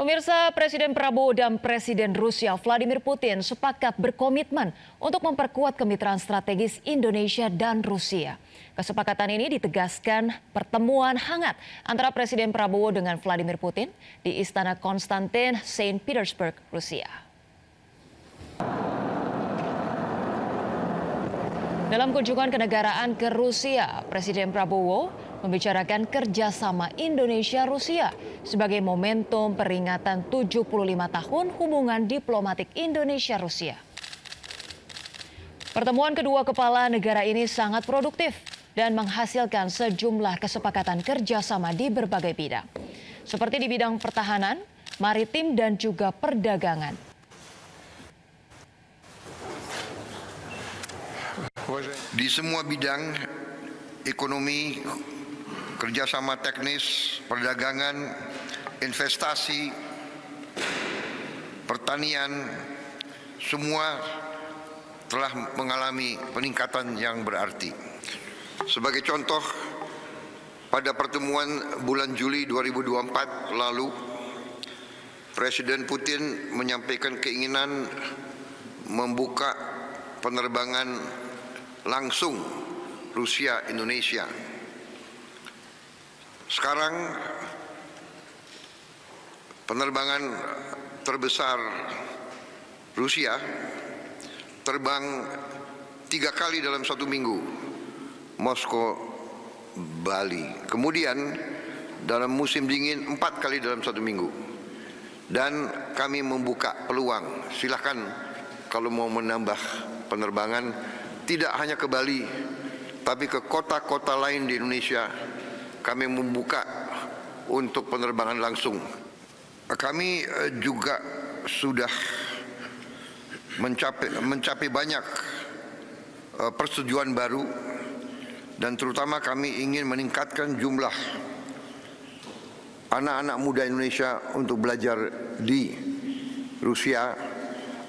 Pemirsa, Presiden Prabowo dan Presiden Rusia Vladimir Putin sepakat berkomitmen untuk memperkuat kemitraan strategis Indonesia dan Rusia. Kesepakatan ini ditegaskan pertemuan hangat antara Presiden Prabowo dengan Vladimir Putin di Istana Konstantin, Saint Petersburg, Rusia. Dalam kunjungan kenegaraan ke Rusia, Presiden Prabowo membicarakan kerjasama Indonesia-Rusia sebagai momentum peringatan 75 tahun hubungan diplomatik Indonesia-Rusia. Pertemuan kedua kepala negara ini sangat produktif dan menghasilkan sejumlah kesepakatan kerjasama di berbagai bidang, seperti di bidang pertahanan, maritim, dan juga perdagangan. Di semua bidang ekonomi, kerjasama teknis, perdagangan, investasi, pertanian, semua telah mengalami peningkatan yang berarti. Sebagai contoh, pada pertemuan bulan Juli 2024 lalu, Presiden Putin menyampaikan keinginan membuka penerbangan langsung Rusia-Indonesia. Sekarang penerbangan terbesar Rusia terbang 3 kali dalam 1 minggu, Moskow, Bali. Kemudian dalam musim dingin 4 kali dalam 1 minggu. Dan kami membuka peluang, silahkan kalau mau menambah penerbangan tidak hanya ke Bali, tapi ke kota-kota lain di Indonesia. Kami membuka untuk penerbangan langsung. Kami juga sudah mencapai banyak persetujuan baru, dan terutama kami ingin meningkatkan jumlah anak-anak muda Indonesia untuk belajar di Rusia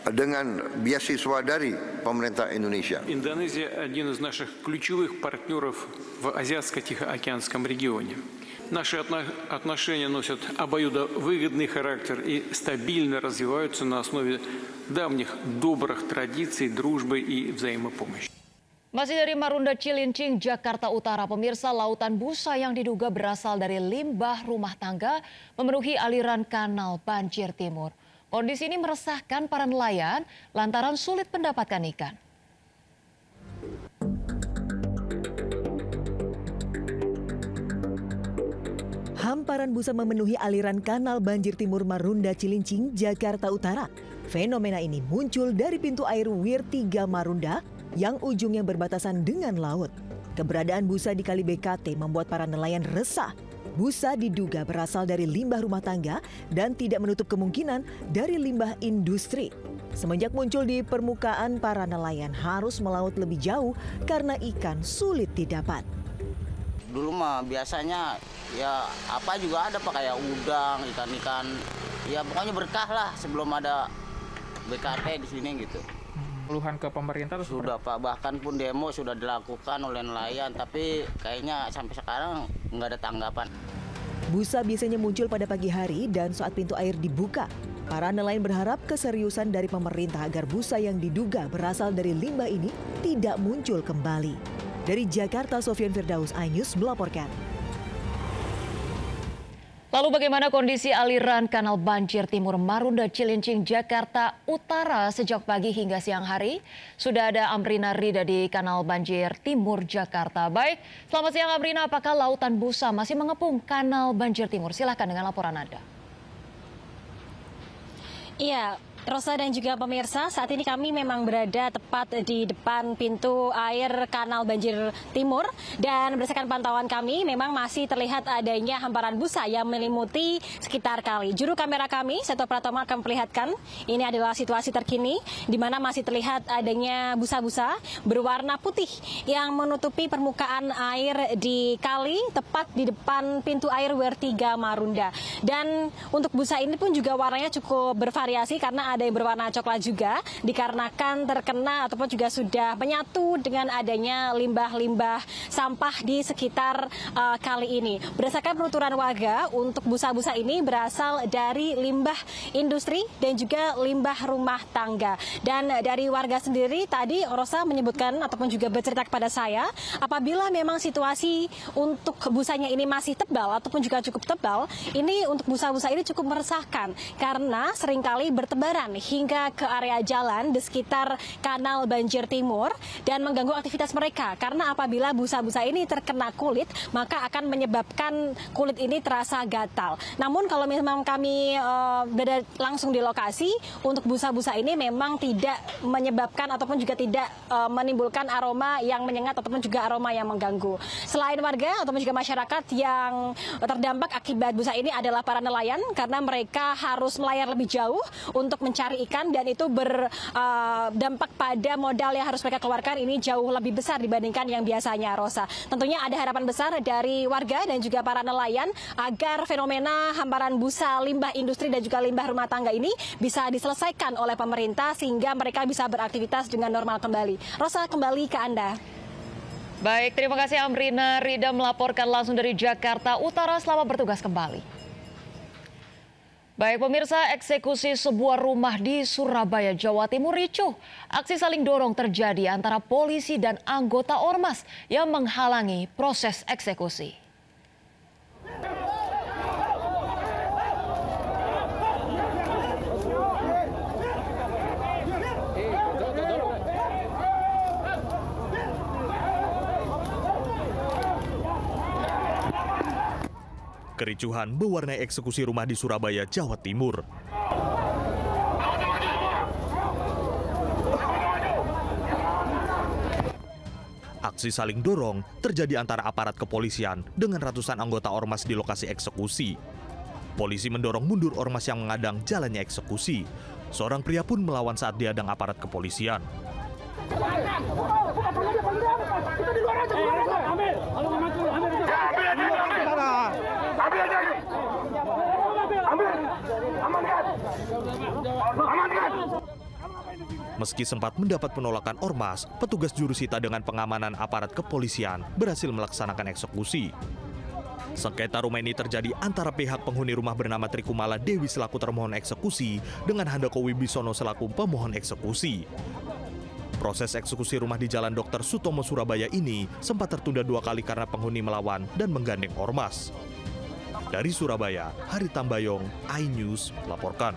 dengan beasiswa dari pemerintah Indonesia. Индонезия – один из наших ключевых партнеров в Азиатско-Тихоокеанском регионе. Наши отношения носят обоюдовыгодный характер и стабильно развиваются на основе давних добрых традиций, дружбы и взаимопомощи. Masih dari Marunda Cilincing, Jakarta Utara, pemirsa, lautan busa yang diduga berasal dari limbah rumah tangga memenuhi aliran kanal Banjir Timur. Kondisi ini meresahkan para nelayan lantaran sulit mendapatkan ikan. Hamparan busa memenuhi aliran kanal Banjir Timur Marunda Cilincing, Jakarta Utara. Fenomena ini muncul dari pintu air Wir 3 Marunda yang ujungnya berbatasan dengan laut. Keberadaan busa di Kali BKT membuat para nelayan resah. Busa diduga berasal dari limbah rumah tangga dan tidak menutup kemungkinan dari limbah industri. Semenjak muncul di permukaan, para nelayan harus melaut lebih jauh karena ikan sulit didapat. Dulu mah biasanya ya apa juga ada Pak, kayak udang, ikan-ikan. Ya pokoknya berkah lah sebelum ada BKT di sini gitu. Keluhan ke pemerintah sudah Pak, bahkan pun demo sudah dilakukan oleh nelayan, tapi kayaknya sampai sekarang nggak ada tanggapan. Busa biasanya muncul pada pagi hari dan saat pintu air dibuka. Para nelayan berharap keseriusan dari pemerintah agar busa yang diduga berasal dari limbah ini tidak muncul kembali. Dari Jakarta, Sofyan Firdaus, iNews melaporkan. Lalu bagaimana kondisi aliran kanal Banjir Timur Marunda Cilincing, Jakarta Utara sejak pagi hingga siang hari? Sudah ada Amrina Rida di kanal Banjir Timur, Jakarta. Baik, selamat siang Amrina, apakah lautan busa masih mengepung kanal Banjir Timur? Silahkan dengan laporan Anda. Iya, Rosa dan juga pemirsa, saat ini kami memang berada tepat di depan pintu air kanal Banjir Timur, dan berdasarkan pantauan kami memang masih terlihat adanya hamparan busa yang menyelimuti sekitar kali. Juru kamera kami, Seto Pratama, akan memperlihatkan ini adalah situasi terkini di mana masih terlihat adanya busa-busa berwarna putih yang menutupi permukaan air di kali tepat di depan pintu air Wir 3 Marunda. Dan untuk busa ini pun juga warnanya cukup bervariasi karena ada yang berwarna coklat juga dikarenakan terkena ataupun juga sudah menyatu dengan adanya limbah-limbah sampah di sekitar kali ini. Berdasarkan penuturan warga, untuk busa-busa ini berasal dari limbah industri dan juga limbah rumah tangga. Dan dari warga sendiri tadi Rosa menyebutkan ataupun juga bercerita kepada saya, apabila memang situasi untuk busanya ini masih tebal ataupun juga cukup tebal, ini untuk busa-busa ini cukup meresahkan karena seringkali bertebaran hingga ke area jalan di sekitar Kanal Banjir Timur dan mengganggu aktivitas mereka. Karena apabila busa-busa ini terkena kulit, maka akan menyebabkan kulit ini terasa gatal. Namun kalau memang kami berada langsung di lokasi, untuk busa-busa ini memang tidak menyebabkan ataupun juga tidak menimbulkan aroma yang menyengat ataupun juga aroma yang mengganggu. Selain warga ataupun juga masyarakat yang terdampak akibat busa ini adalah para nelayan, karena mereka harus melayar lebih jauh untuk mencari ikan dan itu berdampak pada modal yang harus mereka keluarkan ini jauh lebih besar dibandingkan yang biasanya, Rosa. Tentunya ada harapan besar dari warga dan juga para nelayan agar fenomena hamparan busa limbah industri dan juga limbah rumah tangga ini bisa diselesaikan oleh pemerintah sehingga mereka bisa beraktivitas dengan normal kembali. Rosa, kembali ke Anda. Baik, terima kasih Amrina Rida melaporkan langsung dari Jakarta Utara. Selamat bertugas kembali. Baik pemirsa, eksekusi sebuah rumah di Surabaya, Jawa Timur ricuh. Aksi saling dorong terjadi antara polisi dan anggota ormas yang menghalangi proses eksekusi. Kericuhan mewarnai eksekusi rumah di Surabaya, Jawa Timur. Aksi saling dorong terjadi antara aparat kepolisian dengan ratusan anggota ormas di lokasi eksekusi. Polisi mendorong mundur ormas yang mengadang jalannya eksekusi. Seorang pria pun melawan saat dihadang aparat kepolisian. Meski sempat mendapat penolakan ormas, petugas jurusita dengan pengamanan aparat kepolisian berhasil melaksanakan eksekusi. Sengketa rumah ini terjadi antara pihak penghuni rumah bernama Trikumala Dewi selaku termohon eksekusi dengan Handoko Wibisono selaku pemohon eksekusi. Proses eksekusi rumah di Jalan Dr. Sutomo, Surabaya ini sempat tertunda 2 kali karena penghuni melawan dan menggandeng ormas. Dari Surabaya, Hari Tambayong, iNews melaporkan.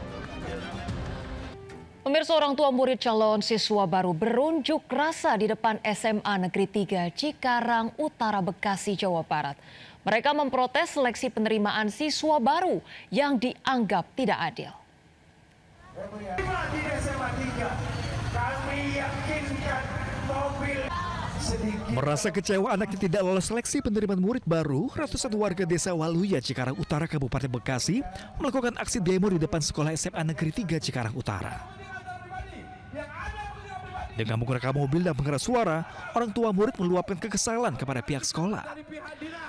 Pemirsa, orang tua murid calon siswa baru berunjuk rasa di depan SMA Negeri 3 Cikarang Utara, Bekasi, Jawa Barat. Mereka memprotes seleksi penerimaan siswa baru yang dianggap tidak adil. Merasa kecewa anaknya tidak lolos seleksi penerimaan murid baru, ratusan warga desa Waluya, Cikarang Utara, Kabupaten Bekasi melakukan aksi demo di depan sekolah SMA Negeri 3 Cikarang Utara. Dengan menggunakan mobil dan pengeras suara, orang tua murid meluapkan kekesalan kepada pihak sekolah.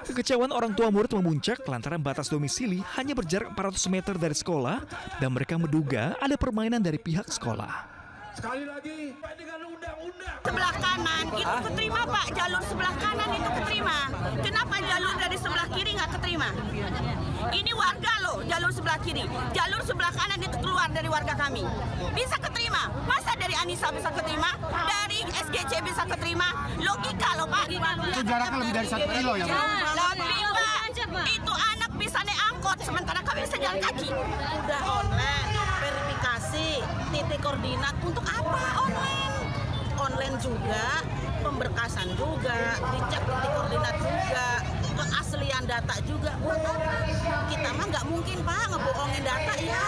Kekecewaan orang tua murid memuncak lantaran batas domisili hanya berjarak 400 meter dari sekolah dan mereka menduga ada permainan dari pihak sekolah. Sekali lagi, dengan undang-undang. Sebelah kanan itu keterima, Pak. Jalur sebelah kanan itu keterima. Kenapa jalur dari sebelah kiri nggak keterima? Ini warga loh, jalur sebelah kiri. Jalur sebelah kanan itu keluar dari warga kami. Bisa keterima. Masa dari Anissa bisa keterima? Dari SGC bisa keterima? Logika loh, Pak. Itu jaraknya lebih dari 1 kilo ya, Pak? Lebih, Pak. Itu anak bisa naik angkot, sementara kami bisa jalan kaki. Udah online, verifikasi, titik koordinat. Untuk apa online? Online juga, pemberkasan juga, dicek titik koordinat juga, keaslian data juga. Buat apa? Kita mah nggak mungkin, Pak, ngebohongin data ya.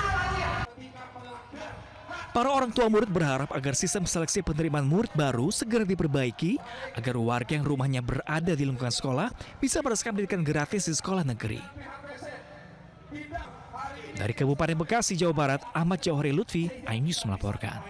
Para orang tua murid berharap agar sistem seleksi penerimaan murid baru segera diperbaiki agar warga yang rumahnya berada di lingkungan sekolah bisa merasakan pendidikan gratis di sekolah negeri. Dari Kabupaten Bekasi, Jawa Barat, Ahmad Jauhari Lutfi, iNews melaporkan.